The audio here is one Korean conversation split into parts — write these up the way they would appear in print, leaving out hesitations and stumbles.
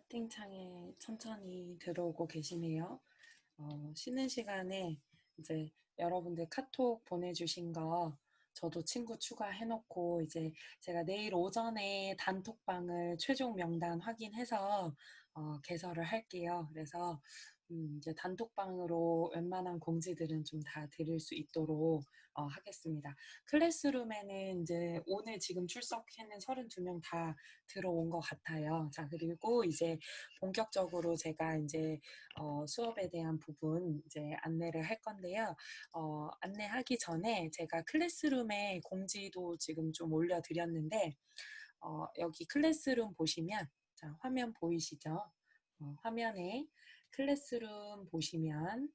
채팅창에 천천히 들어오고 계시네요. 쉬는 시간에 이제 여러분들 카톡 보내주신 거 저도 친구 추가해놓고 이제 제가 내일 오전에 단톡방을 최종 명단 확인해서 개설을 할게요. 그래서 이제 단톡방으로 웬만한 공지들은 좀 다 드릴 수 있도록 하겠습니다. 클래스룸에는 이제 오늘 지금 출석했는 32명 다 들어온 것 같아요. 자, 그리고 이제 본격적으로 제가 이제 수업에 대한 부분 이제 안내를 할 건데요. 안내하기 전에 제가 클래스룸에 공지도 지금 좀 올려드렸는데 여기 클래스룸 보시면 자, 화면 보이시죠? 화면에 클래스룸 보시면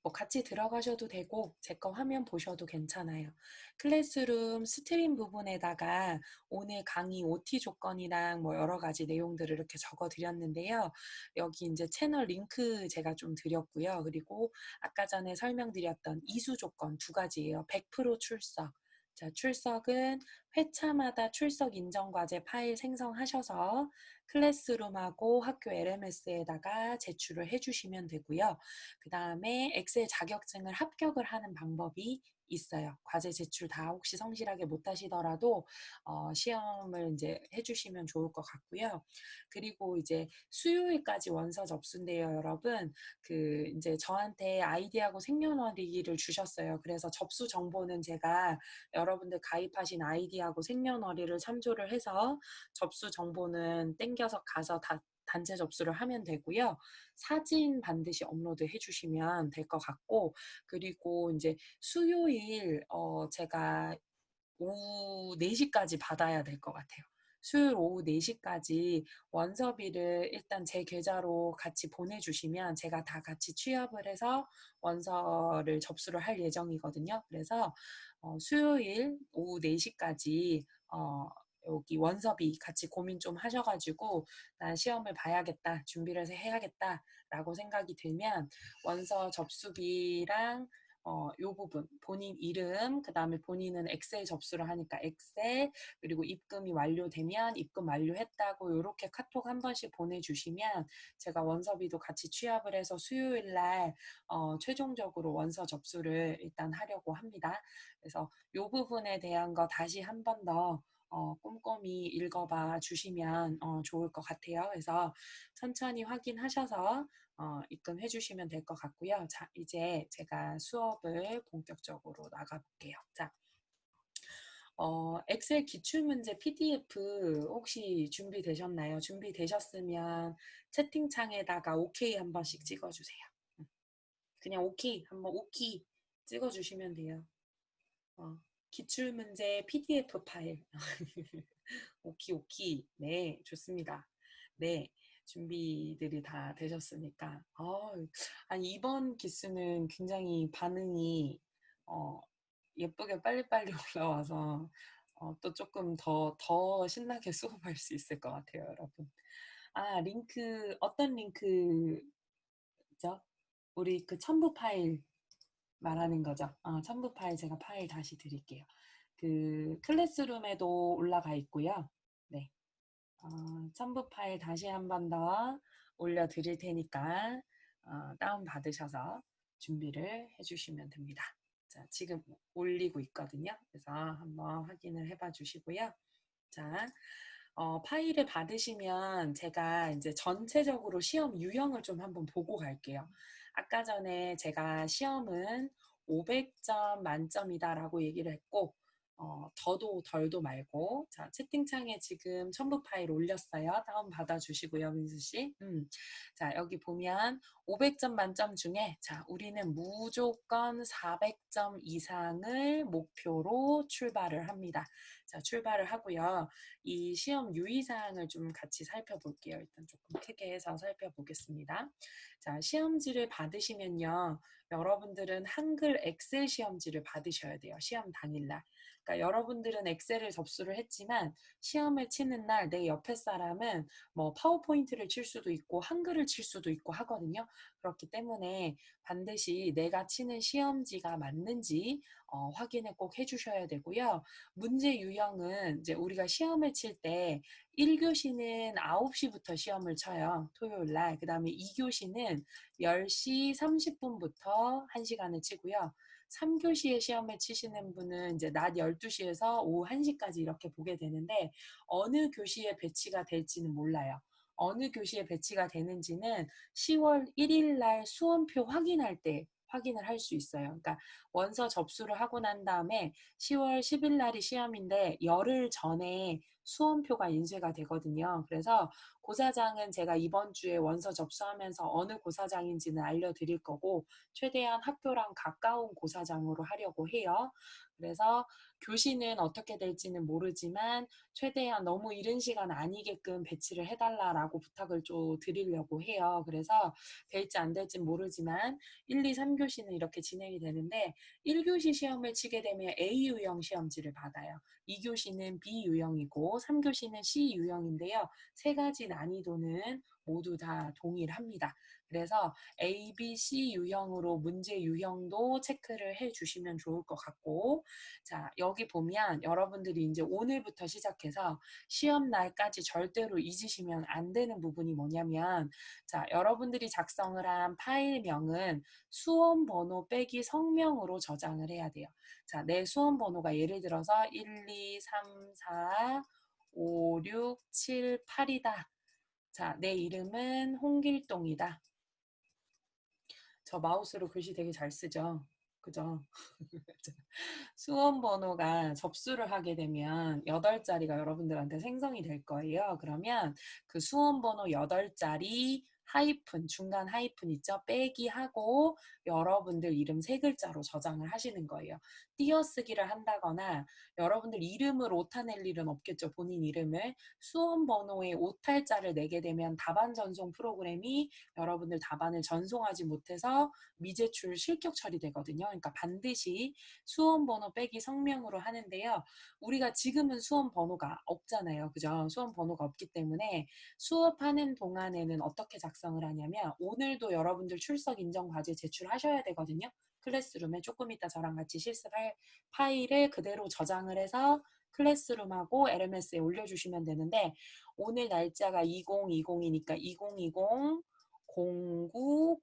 뭐 같이 들어가셔도 되고 제 거 화면 보셔도 괜찮아요. 클래스룸 스트림 부분에다가 오늘 강의 OT 조건이랑 뭐 여러 가지 내용들을 이렇게 적어 드렸는데요. 여기 이제 채널 링크 제가 좀 드렸고요. 그리고 아까 전에 설명드렸던 이수 조건 두 가지예요. 100% 출석. 자, 출석은 회차마다 출석 인정 과제 파일 생성하셔서 클래스룸하고 학교 LMS에다가 제출을 해주시면 되고요. 그 다음에 엑셀 자격증을 합격을 하는 방법이 있어요. 과제 제출 다 혹시 성실하게 못 하시더라도 시험을 이제 해주시면 좋을 것 같고요. 그리고 이제 수요일까지 원서 접수인데요, 여러분. 그 이제 저한테 아이디하고 생년월일을 주셨어요. 그래서 접수 정보는 제가 여러분들 가입하신 아이디하고 생년월일을 참조를 해서 접수 정보는 땡겨서 가서 다 단체 접수를 하면 되고요. 사진 반드시 업로드 해주시면 될 것 같고, 그리고 이제 수요일 제가 오후 4시까지 받아야 될 것 같아요. 수요일 오후 4시까지 원서비를 일단 제 계좌로 같이 보내주시면 제가 다 같이 취합을 해서 원서를 접수를 할 예정이거든요. 그래서 수요일 오후 4시까지 여기 원서비 같이 고민 좀 하셔가지고 난 시험을 봐야겠다, 준비를 해서 해야겠다라고 생각이 들면 원서 접수비랑 요 부분 본인 이름 그 다음에 본인은 엑셀 접수를 하니까 엑셀 그리고 입금이 완료되면 입금 완료했다고 이렇게 카톡 한 번씩 보내주시면 제가 원서비도 같이 취합을 해서 수요일 날 최종적으로 원서 접수를 일단 하려고 합니다. 그래서 요 부분에 대한 거 다시 한 번 더 꼼꼼히 읽어봐 주시면 좋을 것 같아요. 그래서 천천히 확인하셔서 입금해 주시면 될 것 같고요. 자, 이제 제가 수업을 본격적으로 나가볼게요. 자, 엑셀 기출문제 PDF 혹시 준비되셨나요? 준비되셨으면 채팅창에다가 OK 한 번씩 찍어주세요. 그냥 OK, 한번 OK 찍어주시면 돼요. 기출문제 PDF 파일. 오키, 오키. 네, 좋습니다. 네, 준비들이 다 되셨으니까. 아니, 이번 기수는 굉장히 반응이 예쁘게 빨리빨리 올라와서 또 조금 더 신나게 수업할 수 있을 것 같아요, 여러분. 아, 링크, 어떤 링크죠? 우리 그 첨부 파일 말하는 거죠. 첨부 파일 제가 파일 다시 드릴게요. 그 클래스룸에도 올라가 있고요. 네. 첨부 파일 다시 한 번 더 올려드릴 테니까 다운 받으셔서 준비를 해주시면 됩니다. 자, 지금 올리고 있거든요. 그래서 한번 확인을 해봐 주시고요. 자, 파일을 받으시면 제가 이제 전체적으로 시험 유형을 좀 한번 보고 갈게요. 아까 전에 제가 시험은 500점 만점이다라고 얘기를 했고 더도 덜도 말고 자 채팅창에 지금 첨부 파일 올렸어요. 다운 받아주시고요, 민수 씨. 자 여기 보면 500점 만점 중에 자 우리는 무조건 400점 이상을 목표로 출발을 합니다. 자 출발을 하고요. 이 시험 유의사항을 좀 같이 살펴볼게요. 일단 조금 크게 해서 살펴보겠습니다. 자 시험지를 받으시면요. 여러분들은 한글 엑셀 시험지를 받으셔야 돼요. 시험 당일날. 그러니까 여러분들은 엑셀을 접수를 했지만 시험을 치는 날 내 옆에 사람은 뭐 파워포인트를 칠 수도 있고 한글을 칠 수도 있고 하거든요. 그렇기 때문에 반드시 내가 치는 시험지가 맞는지 확인을 꼭 해주셔야 되고요. 문제 유형 유형은 이제 우리가 시험을 칠 때 1교시는 9시부터 시험을 쳐요. 토요일 날. 그 다음에 2교시는 10시 30분부터 1시간을 치고요. 3교시에 시험을 치시는 분은 이제 낮 12시에서 오후 1시까지 이렇게 보게 되는데 어느 교시에 배치가 될지는 몰라요. 어느 교시에 배치가 되는지는 10월 1일 날 수험표 확인할 때 확인을 할 수 있어요. 그러니까 원서 접수를 하고 난 다음에 10월 10일 날이 시험인데 열흘 전에 수험표가 인쇄가 되거든요. 그래서 고사장은 제가 이번 주에 원서 접수하면서 어느 고사장인지는 알려드릴 거고 최대한 학교랑 가까운 고사장으로 하려고 해요. 그래서 교시는 어떻게 될지는 모르지만 최대한 너무 이른 시간 아니게끔 배치를 해달라고 부탁을 좀 드리려고 해요. 그래서 될지 안 될지 모르지만 1, 2, 3교시는 이렇게 진행이 되는데 1교시 시험을 치게 되면 A 유형 시험지를 받아요. 2교시는 B 유형이고 3교시는 C 유형인데요. 세 가지 난이도는 모두 다 동일합니다. 그래서 A, B, C 유형으로 문제 유형도 체크를 해주시면 좋을 것 같고 자 여기 보면 여러분들이 이제 오늘부터 시작해서 시험 날까지 절대로 잊으시면 안 되는 부분이 뭐냐면 자 여러분들이 작성을 한 파일명은 수험 번호 빼기 성명으로 저장을 해야 돼요. 자, 내 수험 번호가 예를 들어서 1, 2, 3, 4, 5, 6, 7, 8이다. 자, 내 이름은 홍길동이다. 저 마우스로 글씨 되게 잘 쓰죠? 그죠? 수험 번호가 접수를 하게 되면 8자리가 여러분들한테 생성이 될 거예요. 그러면 그 수험 번호 8자리 하이픈, 중간 하이픈 있죠? 빼기 하고 여러분들 이름 3글자로 저장을 하시는 거예요. 띄어쓰기를 한다거나 여러분들 이름을 오타낼 일은 없겠죠. 본인 이름을. 수험 번호에 오탈자를 내게 되면 답안 전송 프로그램이 여러분들 답안을 전송하지 못해서 미제출 실격 처리되거든요. 그러니까 반드시 수험 번호 빼기 성명으로 하는데요. 우리가 지금은 수험 번호가 없잖아요. 그죠? 수험 번호가 없기 때문에 수업하는 동안에는 어떻게 작성을 하냐면 오늘도 여러분들 출석 인정 과제 제출하셔야 되거든요. 클래스룸에 조금 이따 저랑 같이 실습할 파일을 그대로 저장을 해서 클래스룸하고 LMS에 올려주시면 되는데 오늘 날짜가 2020이니까 2020 09,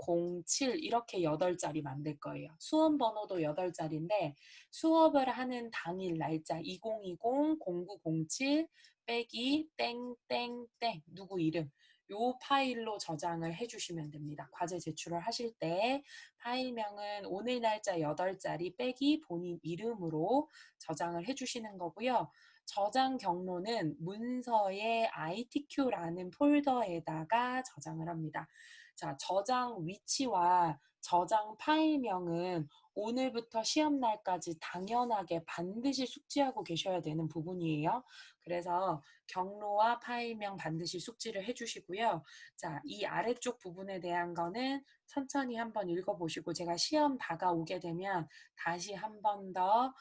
07 이렇게 8자리 만들 거예요. 수험 번호도 8자리인데 수업을 하는 당일 날짜 2020, 0907 빼기 땡땡땡 누구 이름 요 파일로 저장을 해주시면 됩니다. 과제 제출을 하실 때 파일명은 오늘 날짜 8자리 빼기 본인 이름으로 저장을 해주시는 거고요. 저장 경로는 문서의 ITQ라는 폴더에다가 저장을 합니다. 자, 저장 위치와 저장 파일명은 오늘부터 시험 날까지 당연하게 반드시 숙지하고 계셔야 되는 부분이에요. 그래서 경로와 파일명 반드시 숙지를 해주시고요. 자, 이 아래쪽 부분에 대한 거는 천천히 한번 읽어보시고 제가 시험 다가오게 되면 다시 한 번 더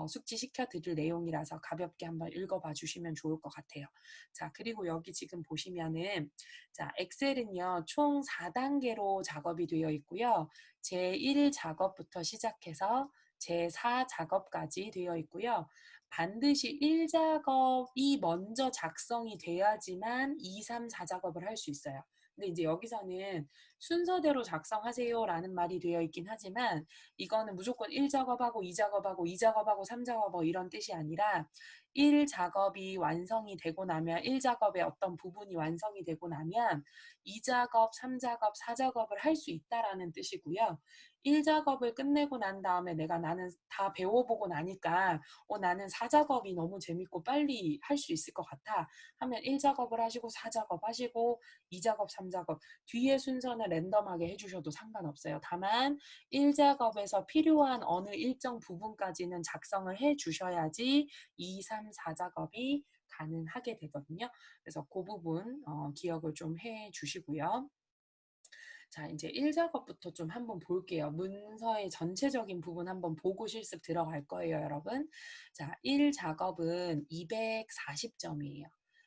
숙지시켜 드릴 내용이라서 가볍게 한번 읽어봐 주시면 좋을 것 같아요. 자, 그리고 여기 지금 보시면은 자, 엑셀은요, 총 4단계로 작업이 되어 있고요. 제1 작업부터 시작해서 제4 작업까지 되어 있고요. 반드시 1작업이 먼저 작성이 돼야지만 2, 3, 4작업을 할 수 있어요. 근데 이제 여기서는 순서대로 작성하세요라는 말이 되어 있긴 하지만 이거는 무조건 1작업하고 2작업하고 2작업하고 3작업 이런 뜻이 아니라 1작업이 완성이 되고 나면 1작업의 어떤 부분이 완성이 되고 나면 2작업, 3작업, 4작업을 할 수 있다라는 뜻이고요. 1작업을 끝내고 난 다음에 나는 다 배워보고 나니까 나는 4작업이 너무 재밌고 빨리 할 수 있을 것 같아 하면 1작업을 하시고 4작업 하시고 2작업, 3작업 뒤에 순서는 랜덤하게 해주셔도 상관없어요. 다만 1작업에서 필요한 어느 일정 부분까지는 작성을 해주셔야지 2, 3, 4작업이 가능하게 되거든요. 그래서 그 부분 기억을 좀 해주시고요. 자, 이제 1작업부터 좀 한번 볼게요. 문서의 전체적인 부분 한번 보고 실습 들어갈 거예요, 여러분. 자, 1작업은 240점이에요.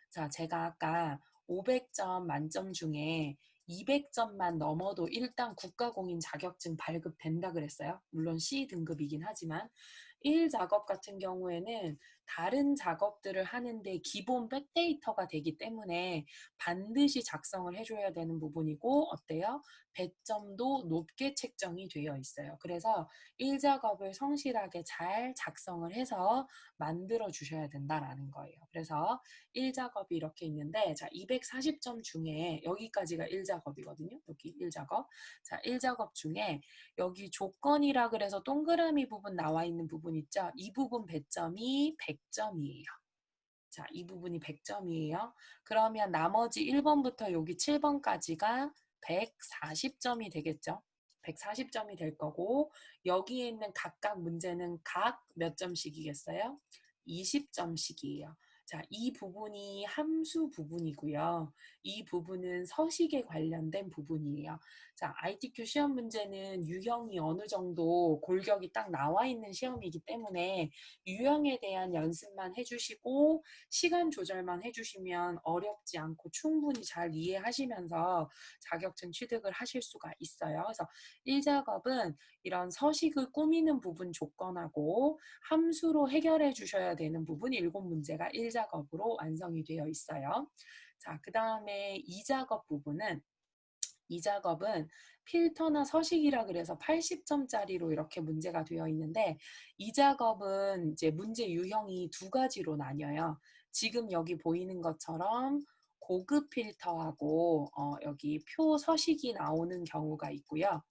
자, 제가 아까 500점 만점 중에 200점만 넘어도 일단 국가공인 자격증 발급된다 그랬어요. 물론 C 등급이긴 하지만 1 작업 같은 경우에는 다른 작업들을 하는데 기본 백데이터가 되기 때문에 반드시 작성을 해줘야 되는 부분이고 어때요? 배점도 높게 책정이 되어 있어요. 그래서 1 작업을 성실하게 잘 작성을 해서 만들어 주셔야 된다라는 거예요. 그래서 1 작업이 이렇게 있는데 자 240점 중에 여기까지가 1 작업이거든요. 여기 1 작업. 자 1 작업 중에 여기 조건이라 그래서 동그라미 부분 나와 있는 부분 있죠? 이 부분 배점이 100점이에요. 자, 이 부분이 100점이에요. 그러면 나머지 1번부터 여기 7번까지가 140점이 되겠죠? 140점이 될 거고 여기에 있는 각각 문제는 각 몇 점씩이겠어요? 20점씩이에요. 자, 이 부분이 함수 부분이고요. 이 부분은 서식에 관련된 부분이에요. 자, ITQ 시험 문제는 유형이 어느 정도 골격이 딱 나와 있는 시험이기 때문에 유형에 대한 연습만 해주시고 시간 조절만 해주시면 어렵지 않고 충분히 잘 이해하시면서 자격증 취득을 하실 수가 있어요. 그래서 1작업은 이런 서식을 꾸미는 부분 조건하고 함수로 해결해 주셔야 되는 부분 7문제가 1작업으로 완성이 되어 있어요. 자, 그 다음에 2작업 부분은 이 작업은 필터나 서식이라 그래서 80점짜리로 이렇게 문제가 되어 있는데 이 작업은 이제 문제 유형이 두 가지로 나뉘어요. 지금 여기 보이는 것처럼 고급 필터하고 여기 표 서식이 나오는 경우가 있고요.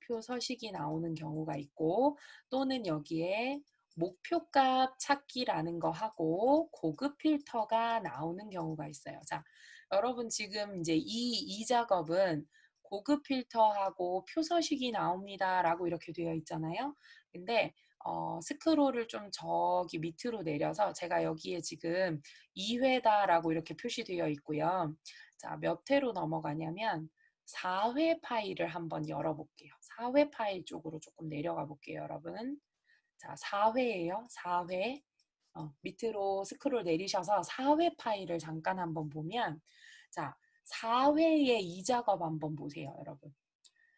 표 서식이 나오는 경우가 있고 또는 여기에 목표값 찾기라는 거 하고 고급 필터가 나오는 경우가 있어요. 자, 여러분 지금 이제 이 작업은 고급 필터하고 표서식이 나옵니다. 라고 이렇게 되어 있잖아요. 근데 스크롤을 좀 저기 밑으로 내려서 제가 여기에 지금 2회다 라고 이렇게 표시되어 있고요. 자, 몇 회로 넘어가냐면 4회 파일을 한번 열어볼게요. 4회 파일 쪽으로 조금 내려가 볼게요, 여러분. 자, 4회예요. 4회. 밑으로 스크롤 내리셔서 4회 파일을 잠깐 한번 보면 자, 4회의 이 작업 한번 보세요, 여러분.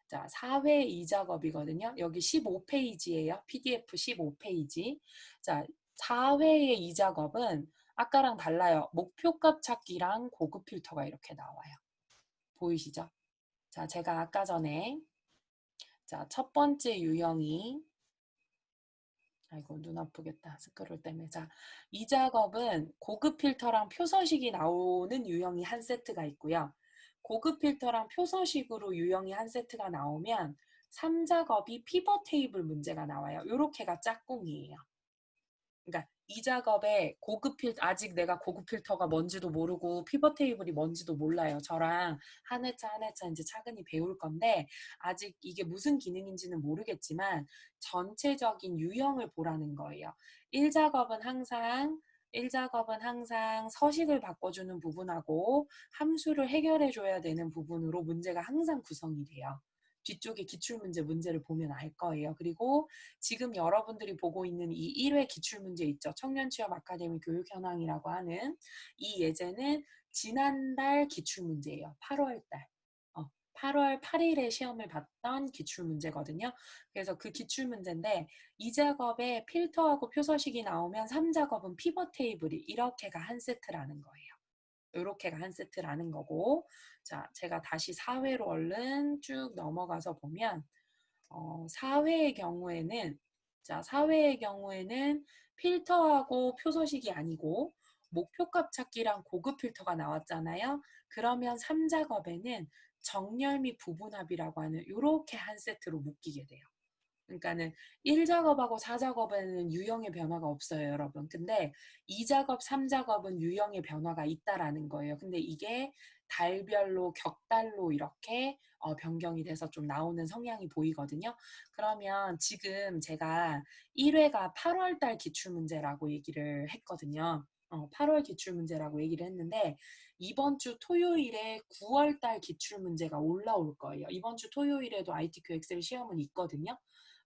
자, 4회 이 작업이거든요. 여기 15페이지예요. PDF 15페이지. 자, 4회의 이 작업은 아까랑 달라요. 목표값 찾기랑 고급 필터가 이렇게 나와요. 보이시죠? 자, 제가 아까 전에 자, 첫 번째 유형이 아이고 눈 아프겠다. 스크롤 때문에. 자, 이 작업은 고급 필터랑 표서식이 나오는 유형이 한 세트가 있고요. 고급 필터랑 표서식으로 유형이 한 세트가 나오면 3작업이 피벗 테이블 문제가 나와요. 요렇게가 짝꿍이에요. 그러니까 이 작업에 고급 필터 아직 내가 고급 필터가 뭔지도 모르고 피벗 테이블이 뭔지도 몰라요. 저랑 한 회차 한 회차 이제 차근히 배울 건데 아직 이게 무슨 기능인지는 모르겠지만 전체적인 유형을 보라는 거예요. 1작업은 항상 서식을 바꿔주는 부분하고 함수를 해결해 줘야 되는 부분으로 문제가 항상 구성이 돼요. 뒤쪽에 기출문제 문제를 보면 알 거예요. 그리고 지금 여러분들이 보고 있는 이 1회 기출문제 있죠. 청년취업 아카데미 교육 현황이라고 하는 이 예제는 지난달 기출문제예요. 8월 달. 8월 8일에 시험을 봤던 기출문제거든요. 그래서 그 기출문제인데 이 작업에 필터하고 표서식이 나오면 3작업은 피벗 테이블이 이렇게가 한 세트라는 거예요. 이렇게가 한 세트라는 거고 자, 제가 다시 4회로 얼른 쭉 넘어가서 보면 4회의 경우에는 자, 4회의 경우에는 필터하고 표서식이 아니고 목표값 찾기랑 고급 필터가 나왔잖아요. 그러면 3작업에는 정렬 및 부분합이라고 하는 이렇게 한 세트로 묶이게 돼요. 그러니까는 1작업하고 4작업에는 유형의 변화가 없어요, 여러분. 근데 2작업, 3작업은 유형의 변화가 있다라는 거예요. 근데 이게 달별로, 격달로 이렇게 변경이 돼서 좀 나오는 성향이 보이거든요. 그러면 지금 제가 1회가 8월 달 기출문제라고 얘기를 했거든요. 8월 기출문제라고 얘기를 했는데 이번 주 토요일에 9월 달 기출문제가 올라올 거예요. 이번 주 토요일에도 ITQ 엑셀 시험은 있거든요.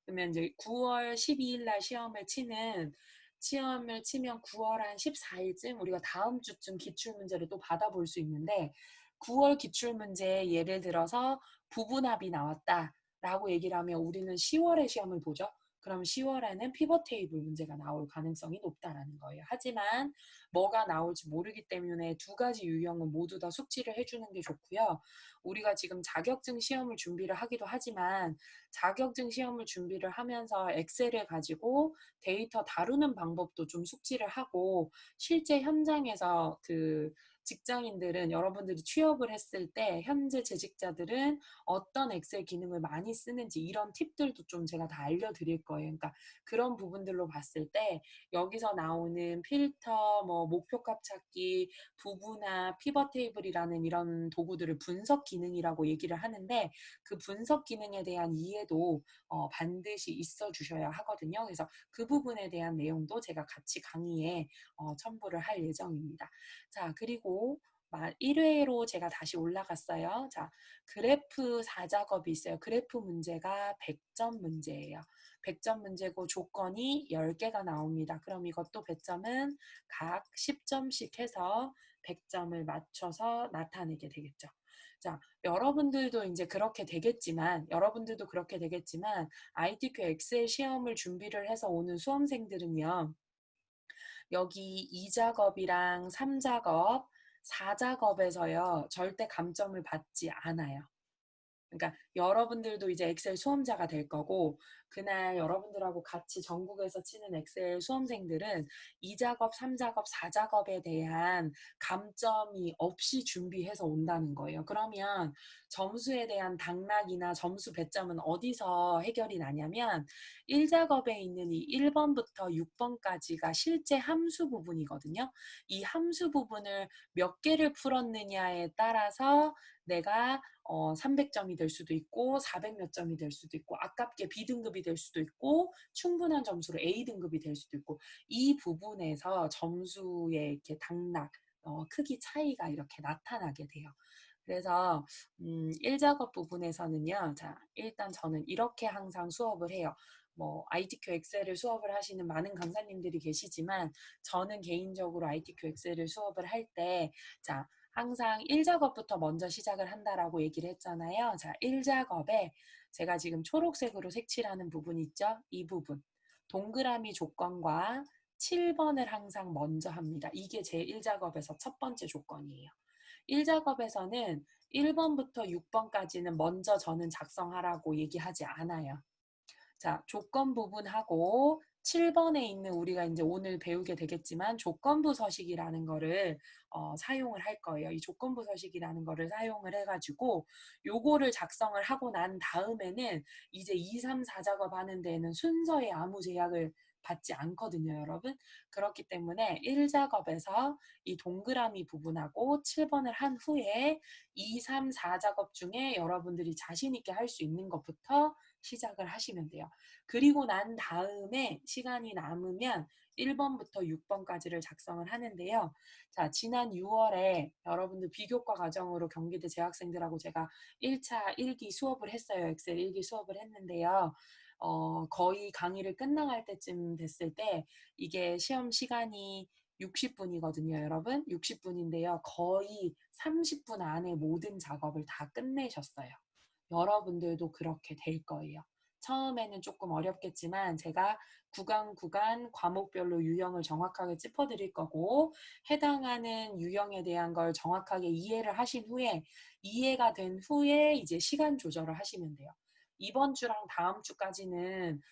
그러면 이제 9월 12일 날 시험을 치면 9월 한 14일쯤 우리가 다음 주쯤 기출문제를 또 받아볼 수 있는데 9월 기출문제 예를 들어서 부분합이 나왔다라고 얘기를 하면 우리는 10월에 시험을 보죠. 그럼 10월에는 피벗 테이블 문제가 나올 가능성이 높다라는 거예요. 하지만 뭐가 나올지 모르기 때문에 두 가지 유형은 모두 다 숙지를 해주는 게 좋고요. 우리가 지금 자격증 시험을 준비를 하기도 하지만 자격증 시험을 준비를 하면서 엑셀을 가지고 데이터 다루는 방법도 좀 숙지를 하고 실제 현장에서 그 직장인들은 여러분들이 취업을 했을 때 현재 재직자들은 어떤 엑셀 기능을 많이 쓰는지 이런 팁들도 좀 제가 다 알려드릴 거예요. 그러니까 그런 부분들로 봤을 때 여기서 나오는 필터, 뭐 목표값 찾기, 부분화, 피벗 테이블이라는 이런 도구들을 분석 기능이라고 얘기를 하는데 그 분석 기능에 대한 이해도 반드시 있어 주셔야 하거든요. 그래서 그 부분에 대한 내용도 제가 같이 강의에 첨부를 할 예정입니다. 자, 그리고 1회로 제가 다시 올라갔어요. 자, 그래프 4작업이 있어요. 그래프 문제가 100점 문제예요. 100점 문제고 조건이 10개가 나옵니다. 그럼 이것도 배점은 각 10점씩 해서 100점을 맞춰서 나타내게 되겠죠. 자, 여러분들도 이제 그렇게 되겠지만, ITQ 엑셀 시험을 준비를 해서 오는 수험생들은요, 여기 2작업이랑 3작업, 4작업에서요, 절대 감점을 받지 않아요. 그러니까 여러분들도 이제 엑셀 수험자가 될 거고 그날 여러분들하고 같이 전국에서 치는 엑셀 수험생들은 2작업, 3작업, 4작업에 대한 감점이 없이 준비해서 온다는 거예요. 그러면 점수에 대한 당락이나 점수 배점은 어디서 해결이 나냐면 1작업에 있는 이 1번부터 6번까지가 실제 함수 부분이거든요. 이 함수 부분을 몇 개를 풀었느냐에 따라서 내가 300점이 될 수도 있고 400 몇 점이 될 수도 있고 아깝게 B등급이 될 수도 있고 충분한 점수로 A등급이 될 수도 있고 이 부분에서 점수의 이렇게 당락, 크기 차이가 이렇게 나타나게 돼요. 그래서 1작업 부분에서는요. 자, 일단 저는 이렇게 항상 수업을 해요. 뭐 ITQ 엑셀을 수업을 하시는 많은 강사님들이 계시지만 저는 개인적으로 ITQ 엑셀을 수업을 할 때 자, 항상 1작업부터 먼저 시작을 한다라고 얘기를 했잖아요. 자, 1작업에 제가 지금 초록색으로 색칠하는 부분 있죠? 이 부분. 동그라미 조건과 7번을 항상 먼저 합니다. 이게 제 1작업에서 첫 번째 조건이에요. 1작업에서는 1번부터 6번까지는 먼저 저는 작성하라고 얘기하지 않아요. 자, 조건 부분하고 7번에 있는 우리가 이제 오늘 배우게 되겠지만 조건부 서식이라는 거를 사용을 할 거예요. 이 조건부 서식이라는 거를 사용을 해가지고 요거를 작성을 하고 난 다음에는 이제 2, 3, 4작업 하는 데에는 순서에 아무 제약을 받지 않거든요, 여러분. 그렇기 때문에 1작업에서 이 동그라미 부분하고 7번을 한 후에 2, 3, 4작업 중에 여러분들이 자신 있게 할 수 있는 것부터 시작을 하시면 돼요. 그리고 난 다음에 시간이 남으면 1번부터 6번까지를 작성을 하는데요. 자, 지난 6월에 여러분들 비교과 과정으로 경기대 재학생들하고 제가 1차 1기 수업을 했어요. 엑셀 1기 수업을 했는데요. 거의 강의를 끝나갈 때쯤 됐을 때 이게 시험 시간이 60분이거든요, 여러분. 60분인데요. 거의 30분 안에 모든 작업을 다 끝내셨어요. 여러분들도 그렇게 될 거예요. 처음에는 조금 어렵겠지만 제가 구간 과목별로 유형을 정확하게 짚어드릴 거고 해당하는 유형에 대한 걸 정확하게 이해를 하신 후에 이해가 된 후에 이제 시간 조절을 하시면 돼요. 이번 주랑 다음 주까지는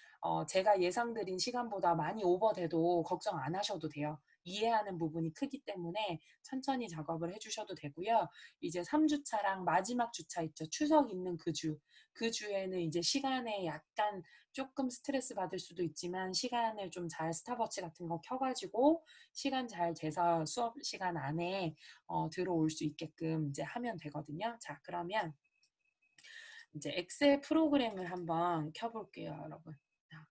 제가 예상드린 시간보다 많이 오버돼도 걱정 안 하셔도 돼요. 이해하는 부분이 크기 때문에 천천히 작업을 해주셔도 되고요. 이제 3주차랑 마지막 주차 있죠. 추석 있는 그 주. 그 주에는 이제 시간에 약간 조금 스트레스 받을 수도 있지만 시간을 좀 잘 스탑워치 같은 거 켜가지고 시간 잘 재서 수업 시간 안에 들어올 수 있게끔 이제 하면 되거든요. 자, 그러면 이제 엑셀 프로그램을 한번 켜볼게요, 여러분. 자,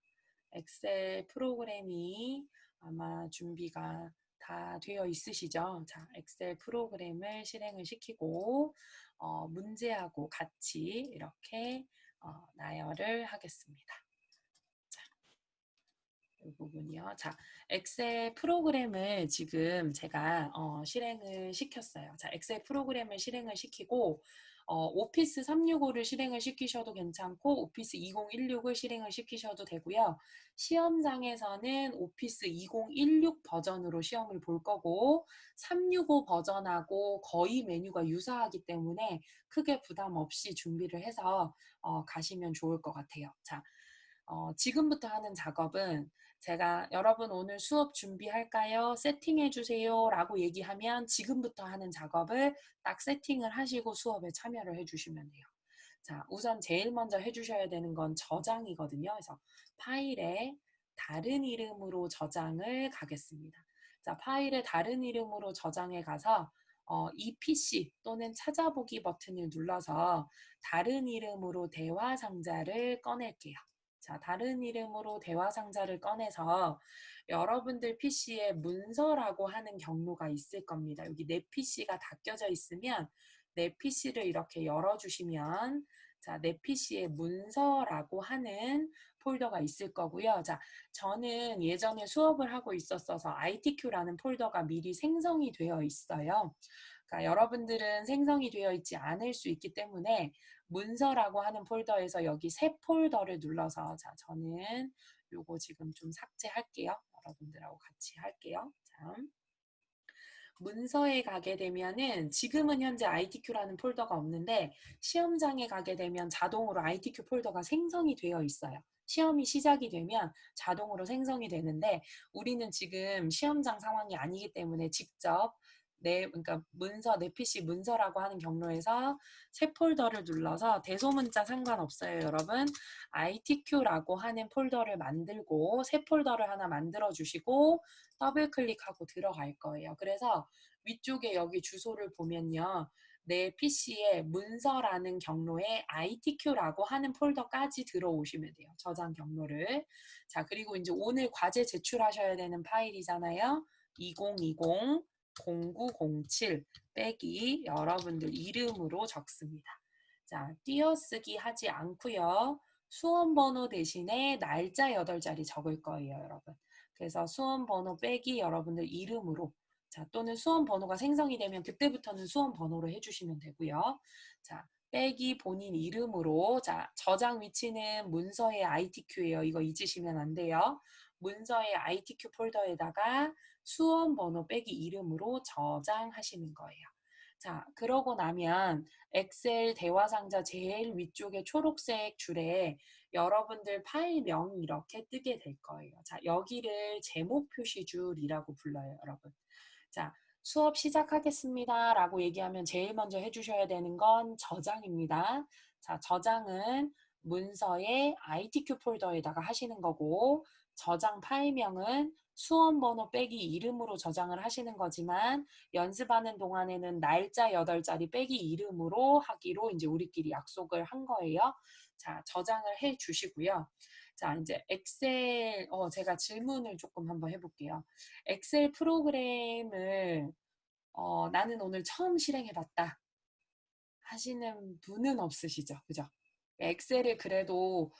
엑셀 프로그램이 아마 준비가 다 되어 있으시죠? 자, 엑셀 프로그램을 실행을 시키고 문제하고 같이 이렇게 나열을 하겠습니다. 자, 이 부분이요. 자, 엑셀 프로그램을 지금 제가 실행을 시켰어요. 자, 엑셀 프로그램을 실행을 시키고 오피스 365를 실행을 시키셔도 괜찮고 오피스 2016을 실행을 시키셔도 되고요. 시험장에서는 오피스 2016 버전으로 시험을 볼 거고 365 버전하고 거의 메뉴가 유사하기 때문에 크게 부담 없이 준비를 해서 가시면 좋을 것 같아요. 자, 지금부터 하는 작업은 제가 여러분 오늘 수업 준비할까요? 세팅해 주세요 라고 얘기하면 지금부터 하는 작업을 딱 세팅을 하시고 수업에 참여를 해주시면 돼요. 자, 우선 제일 먼저 해주셔야 되는 건 저장이거든요. 그래서 파일에 다른 이름으로 저장을 가겠습니다. 자, 파일에 다른 이름으로 저장해 가서 이 PC 또는 찾아보기 버튼을 눌러서 다른 이름으로 대화 상자를 꺼낼게요. 자, 다른 이름으로 대화 상자를 꺼내서 여러분들 PC에 문서라고 하는 경로가 있을 겁니다. 여기 내 PC가 닫혀져 있으면 내 PC를 이렇게 열어주시면 자, 내 PC에 문서라고 하는 폴더가 있을 거고요. 자, 저는 예전에 수업을 하고 있었어서 ITQ라는 폴더가 미리 생성이 되어 있어요. 그러니까 여러분들은 생성이 되어 있지 않을 수 있기 때문에 문서라고 하는 폴더에서 여기 새 폴더를 눌러서 자, 저는 요거 지금 좀 삭제할게요. 여러분들하고 같이 할게요. 자, 문서에 가게 되면은 지금은 현재 ITQ라는 폴더가 없는데 시험장에 가게 되면 자동으로 ITQ 폴더가 생성이 되어 있어요. 시험이 시작이 되면 자동으로 생성이 되는데 우리는 지금 시험장 상황이 아니기 때문에 직접 그러니까 문서, 내 PC 문서라고 하는 경로에서 새 폴더를 눌러서 대소문자 상관없어요, 여러분. ITQ라고 하는 폴더를 만들고 새 폴더를 하나 만들어 주시고 더블 클릭하고 들어갈 거예요. 그래서 위쪽에 여기 주소를 보면요. 내 PC에 문서라는 경로에 ITQ라고 하는 폴더까지 들어오시면 돼요. 저장 경로를. 자, 그리고 이제 오늘 과제 제출하셔야 되는 파일이잖아요. 2020 0907 빼기 여러분들 이름으로 적습니다. 자, 띄어쓰기 하지 않고요. 수험번호 대신에 날짜 8자리 적을 거예요, 여러분. 그래서 수험번호 빼기 여러분들 이름으로 자, 또는 수험번호가 생성이 되면 그때부터는 수험번호로 해주시면 되고요. 자, 빼기 본인 이름으로 자, 저장 위치는 문서의 ITQ예요. 이거 잊으시면 안 돼요. 문서의 ITQ 폴더에다가 수험번호 빼기 이름으로 저장하시는 거예요. 자, 그러고 나면 엑셀 대화 상자 제일 위쪽에 초록색 줄에 여러분들 파일명이 이렇게 뜨게 될 거예요. 자, 여기를 제목 표시줄이라고 불러요, 여러분. 자, 수업 시작하겠습니다 라고 얘기하면 제일 먼저 해주셔야 되는 건 저장입니다. 자, 저장은 문서의 ITQ 폴더에다가 하시는 거고 저장 파일명은 수험번호 빼기 이름으로 저장을 하시는 거지만 연습하는 동안에는 날짜 8자리 빼기 이름으로 하기로 이제 우리끼리 약속을 한 거예요. 자, 저장을 해 주시고요. 자, 이제 엑셀, 제가 질문을 조금 한번 해볼게요. 엑셀 프로그램을 나는 오늘 처음 실행해봤다 하시는 분은 없으시죠? 그죠? 엑셀을 그래도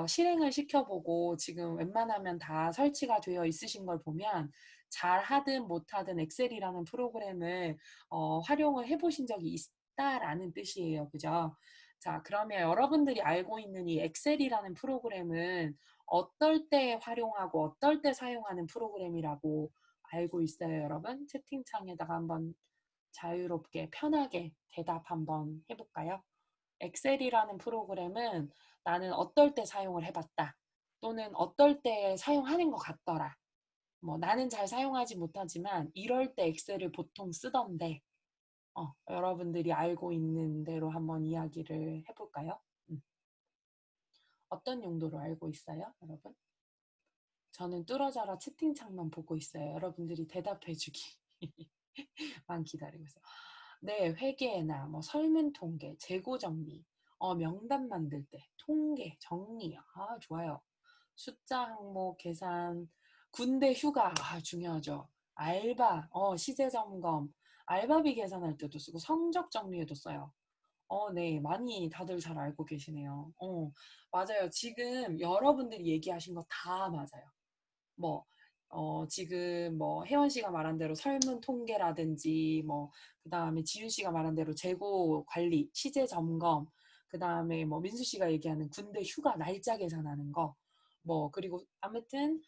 실행을 시켜보고 지금 웬만하면 다 설치가 되어 있으신 걸 보면 잘 하든 못하든 엑셀이라는 프로그램을 활용을 해보신 적이 있다라는 뜻이에요. 그죠? 자, 그러면 여러분들이 알고 있는 이 엑셀이라는 프로그램은 어떨 때 활용하고 어떨 때 사용하는 프로그램이라고 알고 있어요, 여러분? 채팅창에다가 한번 자유롭게 편하게 대답 한번 해볼까요? 엑셀이라는 프로그램은 나는 어떨 때 사용을 해봤다. 또는 어떨 때 사용하는 것 같더라. 뭐 나는 잘 사용하지 못하지만 이럴 때 엑셀을 보통 쓰던데 여러분들이 알고 있는 대로 한번 이야기를 해볼까요? 어떤 용도로 알고 있어요, 여러분? 저는 뚫어져라 채팅창만 보고 있어요. 여러분들이 대답해주기. 만 기다리고 있어요. 네, 회계나 뭐 설문 통계, 재고 정리, 명단 만들 때, 통계, 정리, 좋아요. 숫자 항목 계산, 군대 휴가, 중요하죠. 알바, 시제 점검, 알바비 계산할 때도 쓰고 성적 정리에도 써요. 네, 많이 다들 잘 알고 계시네요. 맞아요. 지금 여러분들이 얘기하신 거 다 맞아요. 뭐 지금 뭐 혜원 씨가 말한 대로 설문 통계라든지 뭐 그다음에 지윤 씨가 말한 대로 재고 관리, 시제 점검, 그다음에 뭐 민수 씨가 얘기하는 군대 휴가 날짜 계산하는 거, 뭐 그리고 아무튼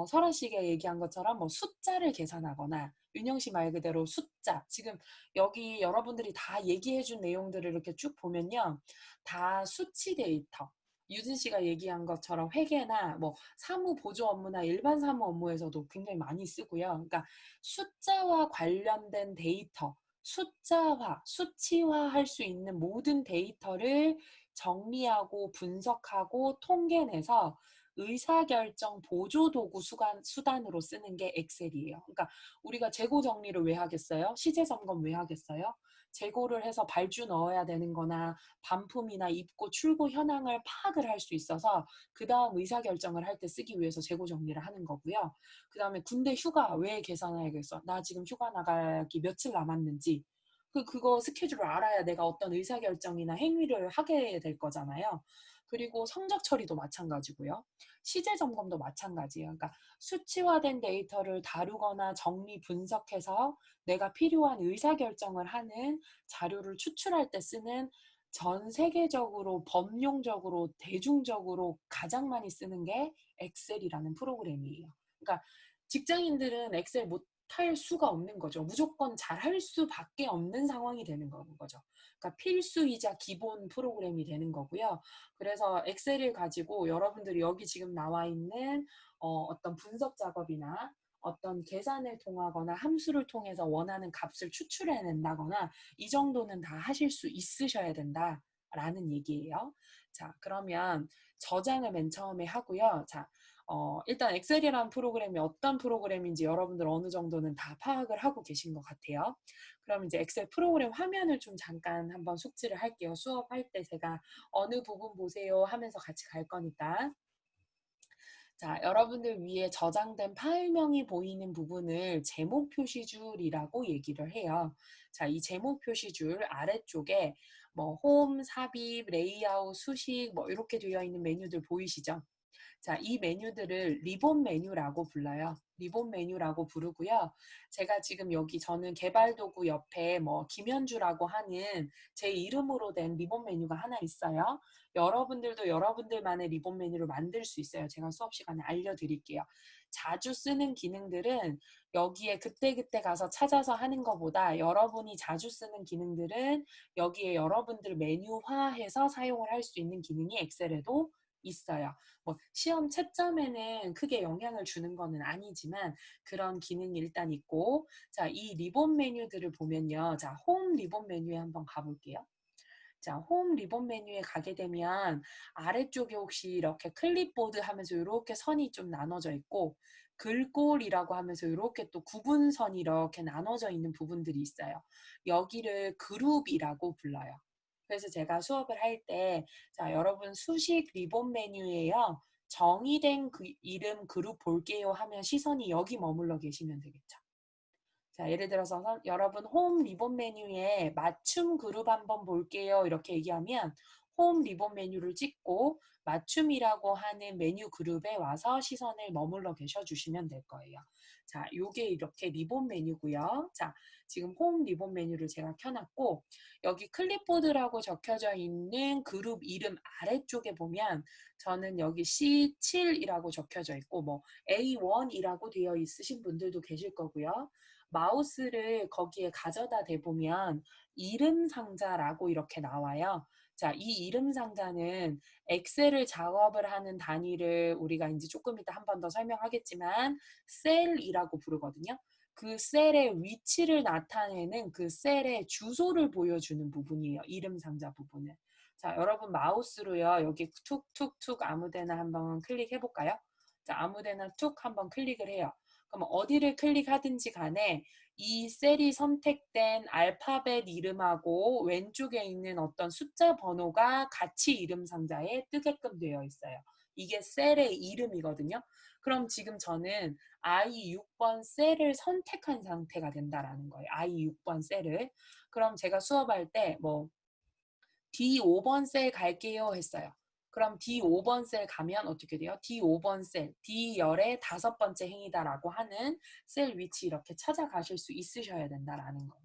설아 씨가 얘기한 것처럼 뭐 숫자를 계산하거나 윤영 씨 말 그대로 숫자, 지금 여기 여러분들이 다 얘기해 준 내용들을 이렇게 쭉 보면요. 다 수치 데이터. 유진 씨가 얘기한 것처럼 회계나 뭐 사무 보조 업무나 일반 사무 업무에서도 굉장히 많이 쓰고요. 그러니까 숫자와 관련된 데이터, 숫자화, 수치화할 수 있는 모든 데이터를 정리하고 분석하고 통계내서 의사결정 보조도구 수단으로 쓰는 게 엑셀이에요. 그러니까 우리가 재고 정리를 왜 하겠어요? 시제 점검 왜 하겠어요? 재고를 해서 발주 넣어야 되는 거나 반품이나 입고 출고 현황을 파악을 할 수 있어서 그 다음 의사결정을 할 때 쓰기 위해서 재고 정리를 하는 거고요. 그 다음에 군대 휴가 왜 계산해야겠어? 나 지금 휴가 나가기 며칠 남았는지 그거 스케줄을 알아야 내가 어떤 의사결정이나 행위를 하게 될 거잖아요. 그리고 성적 처리도 마찬가지고요. 시제 점검도 마찬가지예요. 그러니까 수치화된 데이터를 다루거나 정리 분석해서 내가 필요한 의사결정을 하는 자료를 추출할 때 쓰는 전 세계적으로 범용적으로 대중적으로 가장 많이 쓰는 게 엑셀이라는 프로그램이에요. 그러니까 직장인들은 엑셀 못할 수가 없는 거죠. 무조건 잘할 수밖에 없는 상황이 되는 거죠. 그러니까 필수이자 기본 프로그램이 되는 거고요. 그래서 엑셀을 가지고 여러분들이 여기 지금 나와 있는 어떤 분석 작업이나 어떤 계산을 통하거나 함수를 통해서 원하는 값을 추출해낸다거나 이 정도는 다 하실 수 있으셔야 된다라는 얘기예요. 자, 그러면 저장을 맨 처음에 하고요. 자, 일단 엑셀이라는 프로그램이 어떤 프로그램인지 여러분들 어느 정도는 다 파악을 하고 계신 것 같아요. 그럼 이제 엑셀 프로그램 화면을 좀 잠깐 한번 숙지를 할게요. 수업할 때 제가 어느 부분 보세요 하면서 같이 갈 거니까. 자, 여러분들 위에 저장된 파일명이 보이는 부분을 제목 표시줄이라고 얘기를 해요. 자, 이 제목 표시줄 아래쪽에 뭐 홈, 삽입, 레이아웃, 수식 뭐 이렇게 되어 있는 메뉴들 보이시죠? 자, 이 메뉴들을 리본 메뉴라고 불러요. 리본 메뉴라고 부르고요. 제가 지금 여기 저는 개발도구 옆에 뭐 김현주라고 하는 제 이름으로 된 리본 메뉴가 하나 있어요. 여러분들도 여러분들만의 리본 메뉴를 만들 수 있어요. 제가 수업 시간에 알려드릴게요. 자주 쓰는 기능들은 여기에 그때그때 가서 찾아서 하는 것보다 여러분이 자주 쓰는 기능들은 여기에 여러분들 메뉴화해서 사용을 할 수 있는 기능이 엑셀에도 있어요. 뭐 시험 채점에는 크게 영향을 주는 거는 아니지만 그런 기능이 일단 있고, 자, 이 리본 메뉴들을 보면요. 자, 홈 리본 메뉴에 한번 가볼게요. 자, 홈 리본 메뉴에 가게 되면 아래쪽에 혹시 이렇게 클립보드 하면서 이렇게 선이 좀 나눠져 있고 글꼴이라고 하면서 이렇게 또 구분선이 이렇게 나눠져 있는 부분들이 있어요. 여기를 그룹이라고 불러요. 그래서 제가 수업을 할 때, 자, 여러분 수식 리본 메뉴에요. 정의된 그 이름 그룹 볼게요 하면 시선이 여기 머물러 계시면 되겠죠. 자, 예를 들어서 여러분 홈 리본 메뉴에 맞춤 그룹 한번 볼게요. 이렇게 얘기하면 홈 리본 메뉴를 찍고 맞춤이라고 하는 메뉴 그룹에 와서 시선을 머물러 계셔 주시면 될 거예요. 자, 요게 이렇게 리본 메뉴고요. 자, 지금 홈 리본 메뉴를 제가 켜놨고 여기 클립보드라고 적혀져 있는 그룹 이름 아래쪽에 보면 저는 여기 C7이라고 적혀져 있고 뭐 A1이라고 되어 있으신 분들도 계실 거고요. 마우스를 거기에 가져다 대보면 이름 상자라고 이렇게 나와요. 자, 이 이름 상자는 엑셀을 작업을 하는 단위를 우리가 이제 조금 이따 한 번 더 설명하겠지만 셀이라고 부르거든요. 그 셀의 위치를 나타내는 그 셀의 주소를 보여주는 부분이에요. 이름 상자 부분은. 자, 여러분 마우스로요. 여기 툭툭툭 아무데나 한번 클릭해 볼까요? 자, 아무데나 툭 한번 클릭을 해요. 그럼 어디를 클릭하든지 간에 이 셀이 선택된 알파벳 이름하고 왼쪽에 있는 어떤 숫자 번호가 같이 이름 상자에 뜨게끔 되어 있어요. 이게 셀의 이름이거든요. 그럼 지금 저는 I6번 셀을 선택한 상태가 된다라는 거예요. I6번 셀을. 그럼 제가 수업할 때 뭐 D5번 셀 갈게요 했어요. 그럼 D5번 셀 가면 어떻게 돼요? D5번 셀, D열의 5번째 행이다라고 하는 셀 위치 이렇게 찾아가실 수 있으셔야 된다라는 거예요.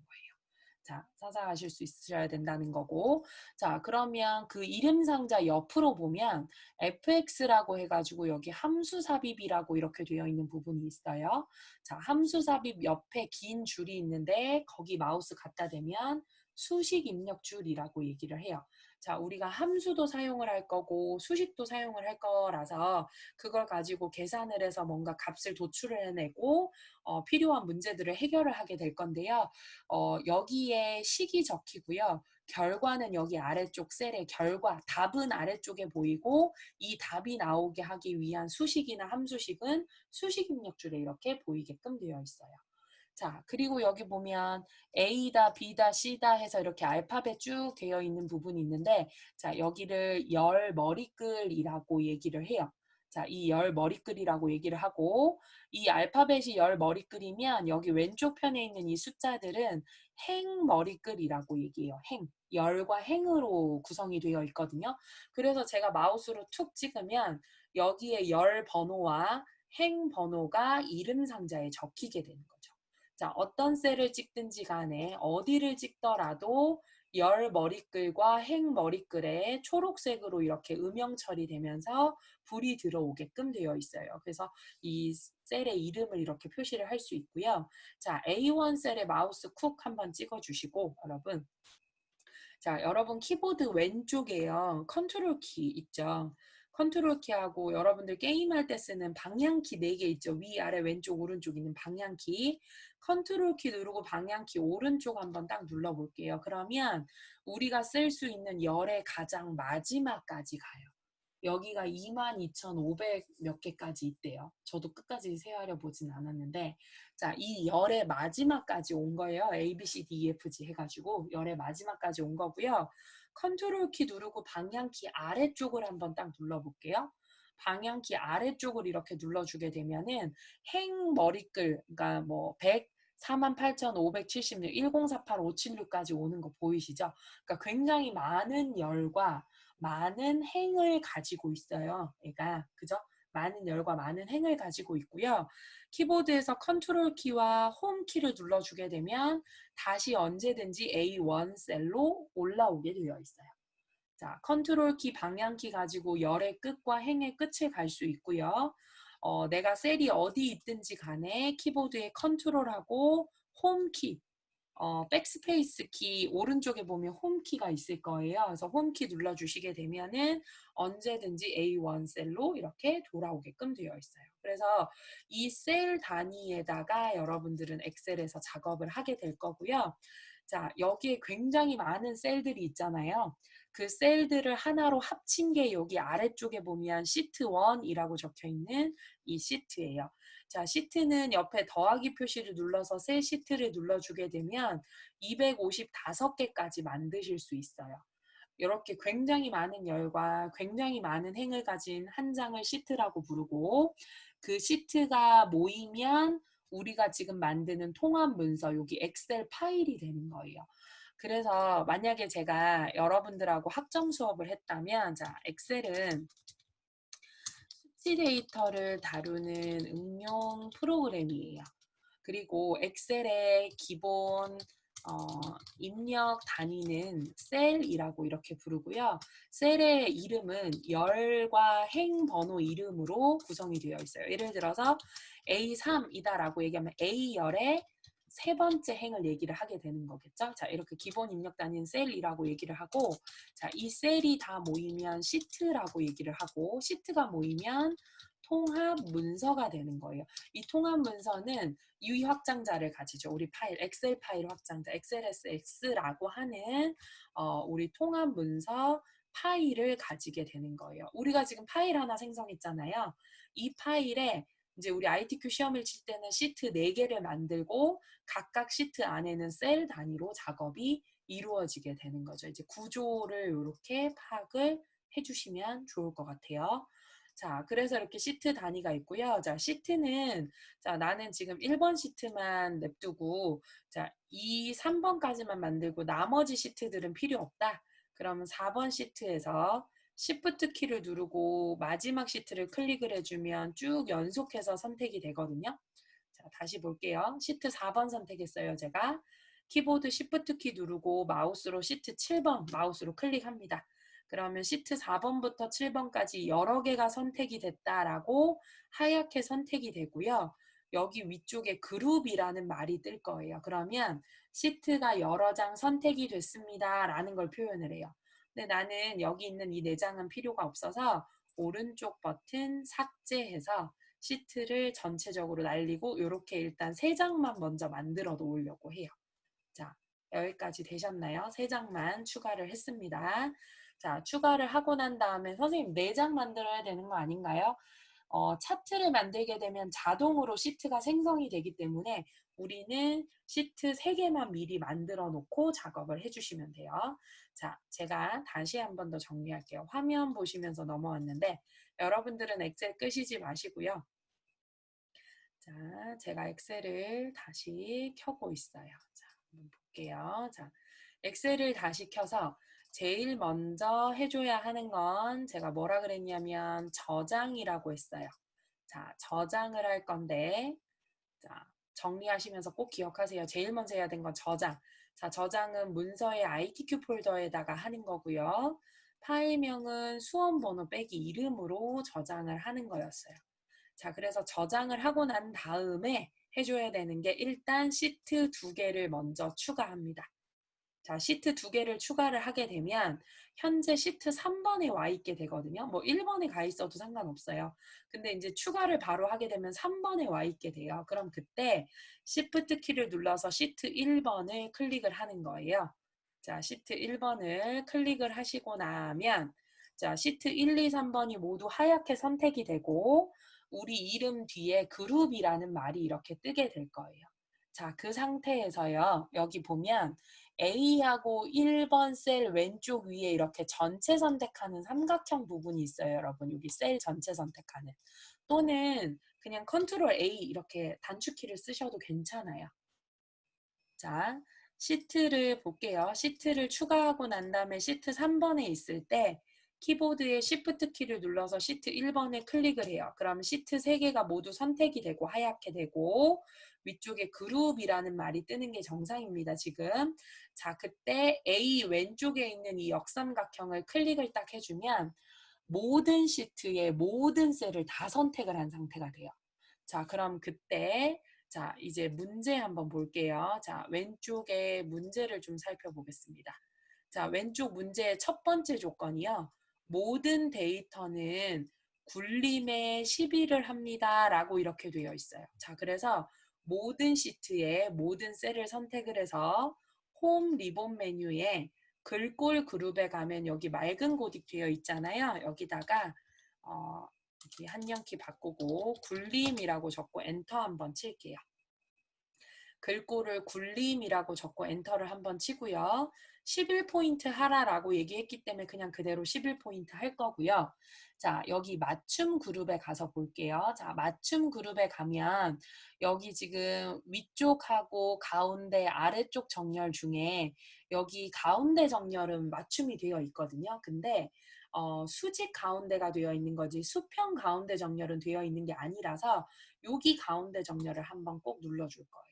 자, 찾아가실 수 있으셔야 된다는 거고. 자, 그러면 그 이름 상자 옆으로 보면 fx라고 해가지고 여기 함수 삽입이라고 이렇게 되어 있는 부분이 있어요. 자, 함수 삽입 옆에 긴 줄이 있는데 거기 마우스 갖다 대면 수식 입력 줄이라고 얘기를 해요. 자, 우리가 함수도 사용을 할 거고 수식도 사용을 할 거라서 그걸 가지고 계산을 해서 뭔가 값을 도출을 해내고 필요한 문제들을 해결을 하게 될 건데요. 여기에 식이 적히고요. 결과는 여기 아래쪽 셀의 결과, 답은 아래쪽에 보이고 이 답이 나오게 하기 위한 수식이나 함수식은 수식 입력줄에 이렇게 보이게끔 되어 있어요. 자, 그리고 여기 보면 A다, B다, C다 해서 이렇게 알파벳 쭉 되어 있는 부분이 있는데, 자, 여기를 열 머리글이라고 얘기를 해요. 자, 이 열 머리글이라고 얘기를 하고, 이 알파벳이 열 머리글이면 여기 왼쪽 편에 있는 이 숫자들은 행 머리글이라고 얘기해요. 행. 열과 행으로 구성이 되어 있거든요. 그래서 제가 마우스로 툭 찍으면 여기에 열 번호와 행 번호가 이름 상자에 적히게 되는 거죠. 자, 어떤 셀을 찍든지 간에 어디를 찍더라도 열 머리글과 행 머리글에 초록색으로 이렇게 음영 처리되면서 불이 들어오게끔 되어 있어요. 그래서 이 셀의 이름을 이렇게 표시를 할 수 있고요. 자, A1 셀에 마우스 쿡 한번 찍어주시고 여러분. 자, 여러분 키보드 왼쪽에요. 컨트롤 키 있죠. 컨트롤 키하고 여러분들 게임할 때 쓰는 방향키 4개 있죠. 위, 아래, 왼쪽, 오른쪽 있는 방향키. 컨트롤 키 누르고 방향키 오른쪽 한번 딱 눌러볼게요. 그러면 우리가 쓸 수 있는 열의 가장 마지막까지 가요. 여기가 22,500 몇 개까지 있대요. 저도 끝까지 세어려 보진 않았는데, 자, 이 열의 마지막까지 온 거예요. A, B, C, D, E, F, G 해가지고 열의 마지막까지 온 거고요. 컨트롤 키 누르고 방향키 아래쪽을 한번 딱 눌러볼게요. 방향키 아래쪽을 이렇게 눌러주게 되면은 행 머리글, 그러니까 뭐 100, 48,576, 1048, 576까지 오는 거 보이시죠? 그러니까 굉장히 많은 열과 많은 행을 가지고 있어요. 얘가 그죠? 많은 열과 많은 행을 가지고 있고요. 키보드에서 컨트롤 키와 홈 키를 눌러주게 되면 다시 언제든지 A1 셀로 올라오게 되어 있어요. 자, 컨트롤 키, 방향 키 가지고 열의 끝과 행의 끝을 갈 수 있고요. 내가 셀이 어디 있든지 간에 키보드에 컨트롤하고 홈 키, 백스페이스 키 오른쪽에 보면 홈 키가 있을 거예요. 그래서 홈 키 눌러주시게 되면은 언제든지 A1 셀로 이렇게 돌아오게끔 되어 있어요. 그래서 이 셀 단위에다가 여러분들은 엑셀에서 작업을 하게 될 거고요. 자, 여기에 굉장히 많은 셀들이 있잖아요. 그 셀들을 하나로 합친 게 여기 아래쪽에 보면 시트 1이라고 적혀 있는 이 시트예요. 자, 시트는 옆에 더하기 표시를 눌러서 셀 시트를 눌러주게 되면 255개까지 만드실 수 있어요. 이렇게 굉장히 많은 열과 굉장히 많은 행을 가진 한 장을 시트라고 부르고 그 시트가 모이면 우리가 지금 만드는 통합 문서, 여기 엑셀 파일이 되는 거예요. 그래서 만약에 제가 여러분들하고 학점 수업을 했다면, 자, 엑셀은 수치 데이터를 다루는 응용 프로그램이에요. 그리고 엑셀의 기본 입력 단위는 셀이라고 이렇게 부르고요. 셀의 이름은 열과 행 번호 이름으로 구성이 되어 있어요. 예를 들어서 A3이다라고 얘기하면 A열의 세 번째 행을 얘기를 하게 되는 거겠죠. 자, 이렇게 기본 입력 단위는 셀이라고 얘기를 하고, 자, 이 셀이 다 모이면 시트라고 얘기를 하고, 시트가 모이면 통합 문서가 되는 거예요. 이 통합 문서는 이 확장자를 가지죠. 우리 파일, 엑셀 파일 확장자, XLSX라고 하는 우리 통합 문서 파일을 가지게 되는 거예요. 우리가 지금 파일 하나 생성했잖아요. 이 파일에 이제 우리 ITQ 시험을 칠 때는 시트 4개를 만들고 각각 시트 안에는 셀 단위로 작업이 이루어지게 되는 거죠. 이제 구조를 이렇게 파악을 해주시면 좋을 것 같아요. 자, 그래서 이렇게 시트 단위가 있고요. 자, 시트는, 자, 나는 지금 1번 시트만 냅두고, 자, 2, 3번까지만 만들고 나머지 시트들은 필요 없다. 그러면 4번 시트에서 Shift 키를 누르고 마지막 시트를 클릭을 해주면 쭉 연속해서 선택이 되거든요. 자, 다시 볼게요. 시트 4번 선택했어요, 제가. 키보드 Shift 키 누르고 마우스로 시트 7번 마우스로 클릭합니다. 그러면 시트 4번부터 7번까지 여러 개가 선택이 됐다라고 하얗게 선택이 되고요. 여기 위쪽에 그룹이라는 말이 뜰 거예요. 그러면 시트가 여러 장 선택이 됐습니다 라는 걸 표현을 해요. 근데 나는 여기 있는 이 4장은 필요가 없어서 오른쪽 버튼 삭제해서 시트를 전체적으로 날리고 이렇게 일단 3장만 먼저 만들어 놓으려고 해요. 자, 여기까지 되셨나요? 3장만 추가를 했습니다. 자, 추가를 하고 난 다음에 선생님 4장 만들어야 되는 거 아닌가요? 차트를 만들게 되면 자동으로 시트가 생성이 되기 때문에 우리는 시트 3개만 미리 만들어 놓고 작업을 해주시면 돼요. 자, 제가 다시 한 번 더 정리할게요. 화면 보시면서 넘어왔는데 여러분들은 엑셀 끄시지 마시고요. 자, 제가 엑셀을 다시 켜고 있어요. 자, 한번 볼게요. 자, 엑셀을 다시 켜서 제일 먼저 해줘야 하는 건 제가 뭐라 그랬냐면 저장이라고 했어요. 자, 저장을 할 건데, 자, 정리하시면서 꼭 기억하세요. 제일 먼저 해야 되는 건 저장. 자, 저장은 문서의 ITQ 폴더에다가 하는 거고요. 파일명은 수험번호 빼기 이름으로 저장을 하는 거였어요. 자, 그래서 저장을 하고 난 다음에 해줘야 되는 게 일단 시트 2개를 먼저 추가합니다. 자, 시트 2개를 추가를 하게 되면 현재 시트 3번에 와 있게 되거든요. 뭐 1번에 가 있어도 상관없어요. 근데 이제 추가를 바로 하게 되면 3번에 와 있게 돼요. 그럼 그때 Shift 키를 눌러서 시트 1번을 클릭을 하는 거예요. 자, 시트 1번을 클릭을 하시고 나면 자, 시트 1, 2, 3번이 모두 하얗게 선택이 되고 우리 이름 뒤에 그룹이라는 말이 이렇게 뜨게 될 거예요. 자, 그 상태에서요. 여기 보면 A하고 1번 셀 왼쪽 위에 이렇게 전체 선택하는 삼각형 부분이 있어요, 여러분. 여기 셀 전체 선택하는. 또는 그냥 컨트롤 A 이렇게 단축키를 쓰셔도 괜찮아요. 자, 시트를 볼게요. 시트를 추가하고 난 다음에 시트 3번에 있을 때 키보드의 Shift 키를 눌러서 시트 1번에 클릭을 해요. 그럼 시트 3개가 모두 선택이 되고 하얗게 되고 위쪽에 그룹이라는 말이 뜨는 게 정상입니다, 지금. 자, 그때 A 왼쪽에 있는 이 역삼각형을 클릭을 딱 해주면 모든 시트의 모든 셀을 다 선택을 한 상태가 돼요. 자, 그럼 그때 자, 이제 문제 한번 볼게요. 자, 왼쪽에 문제를 좀 살펴보겠습니다. 자, 왼쪽 문제의 첫 번째 조건이요. 모든 데이터는 굴림에 시비를 합니다. 라고 이렇게 되어 있어요. 자, 그래서 모든 시트에 모든 셀을 선택을 해서 홈 리본 메뉴에 글꼴 그룹에 가면 여기 맑은 고딕 되어 있잖아요. 여기다가 여기 한영키 바꾸고 굴림이라고 적고 엔터 한번 칠게요. 글꼴을 굴림이라고 적고 엔터를 한번 치고요. 11포인트 하라라고 얘기했기 때문에 그냥 그대로 11포인트 할 거고요. 자, 여기 맞춤 그룹에 가서 볼게요. 자, 맞춤 그룹에 가면 여기 지금 위쪽하고 가운데 아래쪽 정렬 중에 여기 가운데 정렬은 맞춤이 되어 있거든요. 근데 수직 가운데가 되어 있는 거지 수평 가운데 정렬은 되어 있는 게 아니라서 여기 가운데 정렬을 한번 꼭 눌러줄 거예요.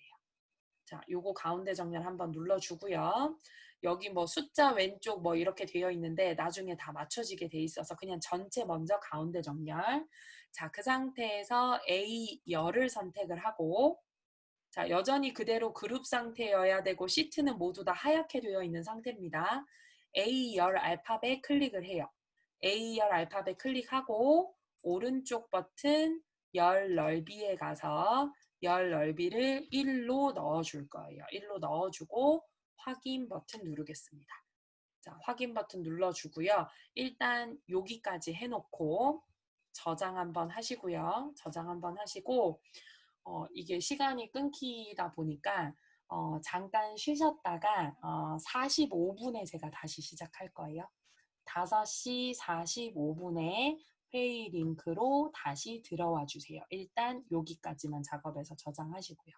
자, 요거 가운데 정렬 한번 눌러주고요. 여기 뭐 숫자 왼쪽 뭐 이렇게 되어 있는데 나중에 다 맞춰지게 돼 있어서 그냥 전체 먼저 가운데 정렬. 자, 그 상태에서 A 열을 선택을 하고 자, 여전히 그대로 그룹 상태여야 되고 시트는 모두 다 하얗게 되어 있는 상태입니다. A 열 알파벳 클릭을 해요. A 열 알파벳 클릭하고 오른쪽 버튼 열 넓이에 가서 열 넓이를 1로 넣어줄 거예요. 1로 넣어주고 확인 버튼 누르겠습니다. 자, 확인 버튼 눌러주고요. 일단 여기까지 해놓고 저장 한번 하시고요. 저장 한번 하시고 이게 시간이 끊기다 보니까 잠깐 쉬셨다가 45분에 제가 다시 시작할 거예요. 5시 45분에 회의 링크로 다시 들어와 주세요. 일단 여기까지만 작업해서 저장하시고요.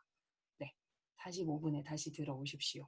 네, 45분에 다시 들어오십시오.